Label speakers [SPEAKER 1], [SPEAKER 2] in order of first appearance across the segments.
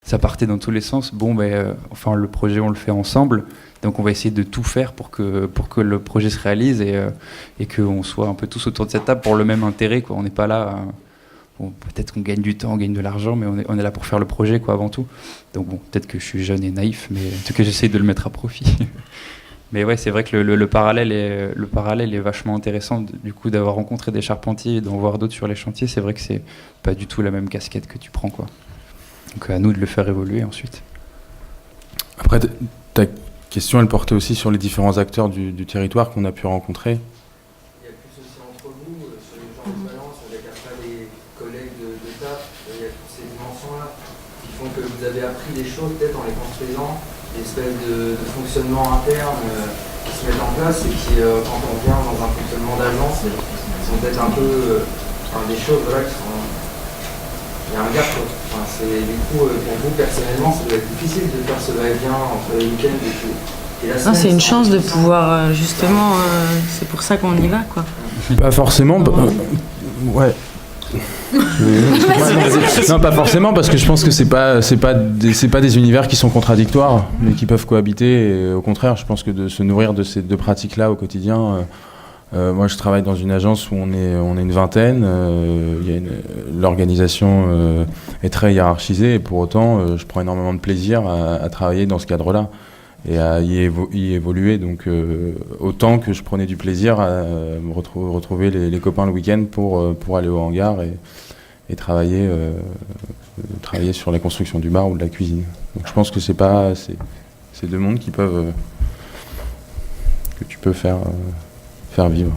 [SPEAKER 1] ça partait dans tous les sens. Enfin, le projet, on le fait ensemble. Donc, on va essayer de tout faire pour que le projet se réalise et qu'on soit un peu tous autour de cette table pour le même intérêt, quoi. On n'est pas là... peut-être qu'on gagne du temps, on gagne de l'argent, mais on est là pour faire le projet, quoi, avant tout. Donc, peut-être que je suis jeune et naïf, mais en tout cas, j'essaye de le mettre à profit. Mais ouais, c'est vrai que le parallèle est vachement intéressant, du coup, d'avoir rencontré des charpentiers et d'en voir d'autres sur les chantiers. C'est vrai que c'est pas du tout la même casquette que tu prends, quoi. Donc, à nous de le faire évoluer ensuite.
[SPEAKER 2] Après, ta question, elle portait aussi sur les différents acteurs du territoire qu'on a pu rencontrer.
[SPEAKER 3] Il y a plus aussi entre vous, sur les gens de balance, avec après les collègues de taf, il y a toutes ces dimensions-là qui font que vous avez appris des choses, peut-être en les construisant, des espèces de fonctionnement interne qui se mettent en place et qui, quand on vient dans un fonctionnement d'agence, sont peut-être un peu des choses voilà, qui sont... Il y a un gap, quoi. Enfin, du coup, pour vous, personnellement, ça doit être difficile de faire ce va-et-vient entre les week-ends et la semaine.
[SPEAKER 4] Non, c'est une chance de pouvoir, justement, c'est pour ça qu'on y va, quoi.
[SPEAKER 2] Pas forcément, ouais. Non, pas forcément, parce que je pense que c'est pas des univers qui sont contradictoires, mais qui peuvent cohabiter. Et au contraire, je pense que de se nourrir de ces deux pratiques-là au quotidien. Moi, je travaille dans une agence où on est une vingtaine. L'organisation est très hiérarchisée, et pour autant, je prends énormément de plaisir à travailler dans ce cadre-là et à y évoluer. Donc, autant que je prenais du plaisir à me retrouver les copains le week-end pour aller au hangar et travailler sur la construction du bar ou de la cuisine. Donc, je pense que c'est deux mondes que tu peux faire vivre.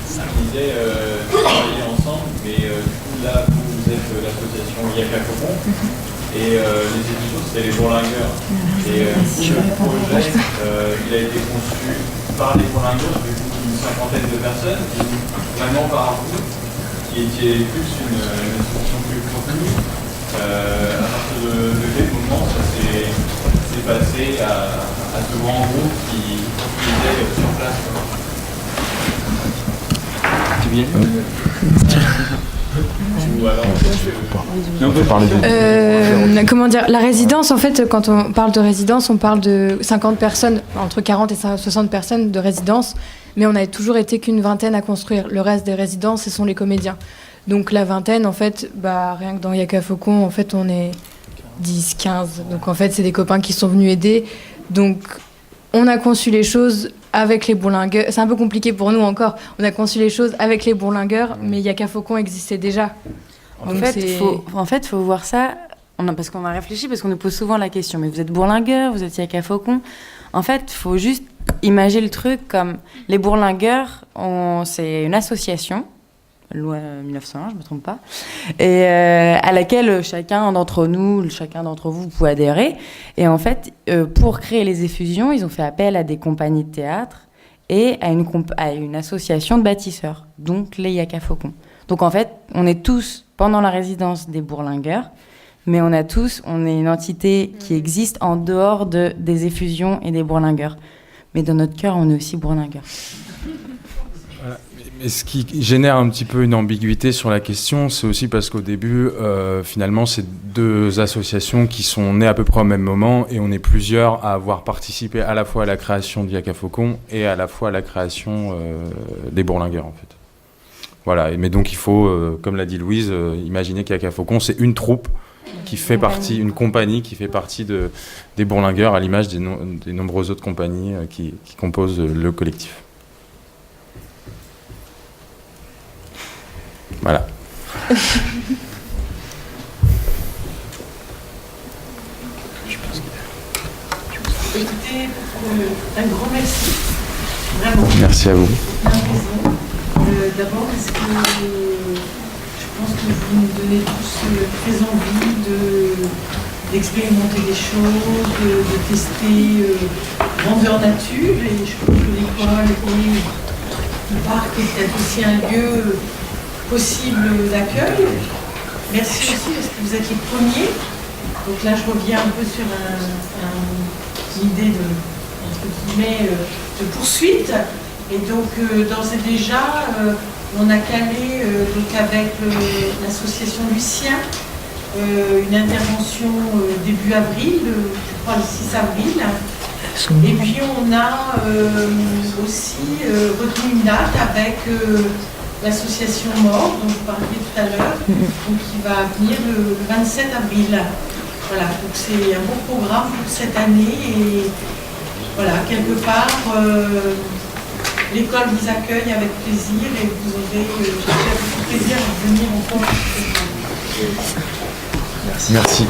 [SPEAKER 5] Ça me disait travailler ensemble, mais du coup là vous êtes l'association Yaka Faucon et les éditions c'était les bourlingueurs. Et le projet il a été conçu par les bourlingueurs, une cinquantaine de personnes, vraiment par vous, qui était plus une association plus contenue. À partir de quel moment ça s'est passé à ce grand groupe qui construisait sur place,
[SPEAKER 1] Tu viens
[SPEAKER 6] comment dire, la résidence, en fait, quand on parle de résidence, on parle de 50 personnes, entre 40 et 60 personnes de résidence, mais on n'a toujours été qu'une vingtaine à construire. Le reste des résidences, ce sont les comédiens. Donc la vingtaine, en fait, rien que dans Yaka Faucon, en fait, on est 10, 15. Donc en fait, c'est des copains qui sont venus aider. Donc on a conçu les choses avec les bourlingueurs. C'est un peu compliqué pour nous encore. On a conçu les choses avec les bourlingueurs, mais Yaka Faucon existait déjà.
[SPEAKER 4] En fait, faut voir ça, parce qu'on a réfléchi, parce qu'on nous pose souvent la question, mais vous êtes bourlingueur, vous êtes Yaka Faucon. En fait, il faut juste imaginer le truc comme les bourlingueurs, c'est une association, loi 1901, je ne me trompe pas, et à laquelle chacun d'entre vous pouvez adhérer. Et en fait, pour créer les effusions, ils ont fait appel à des compagnies de théâtre et à une association de bâtisseurs, donc les Yaka Faucon. Donc en fait, on est tous, pendant la résidence, des bourlingueurs, mais on est une entité qui existe en dehors des effusions et des bourlingueurs. Mais dans notre cœur, on est aussi bourlingueurs.
[SPEAKER 2] Voilà. Mais ce qui génère un petit peu une ambiguïté sur la question, c'est aussi parce qu'au début, finalement, c'est deux associations qui sont nées à peu près au même moment, et on est plusieurs à avoir participé à la fois à la création de Yaka Faucon et à la fois à la création des bourlingueurs, en fait. Voilà. Mais donc il faut, comme l'a dit Louise, imaginer qu'Yaka Faucon, c'est une troupe qui fait partie, une compagnie qui fait partie des bourlingueurs, à l'image des nombreuses autres compagnies qui composent le collectif. Voilà.
[SPEAKER 7] Écoutez, un grand merci. Vraiment.
[SPEAKER 2] Merci à vous.
[SPEAKER 7] D'abord, parce que je pense que vous nous donnez tous très envie d'expérimenter des choses, de tester grandeur nature. Et je trouve que l'école et le parc est aussi un lieu possible d'accueil. Merci aussi parce que vous êtes les premiers. Donc là, je reviens un peu sur une idée de poursuite. Et donc, d'ores et déjà, on a calé donc avec l'association Lucien une intervention début avril, je crois le 6 avril. Et puis on a aussi retenu une date avec l'association Mort, dont je parlais tout à l'heure, qui va venir le 27 avril. Voilà, donc c'est un bon programme pour cette année et voilà, quelque part, l'école vous accueille avec plaisir et vous aurez, j'espère, beaucoup de plaisir à venir encore.
[SPEAKER 2] Merci.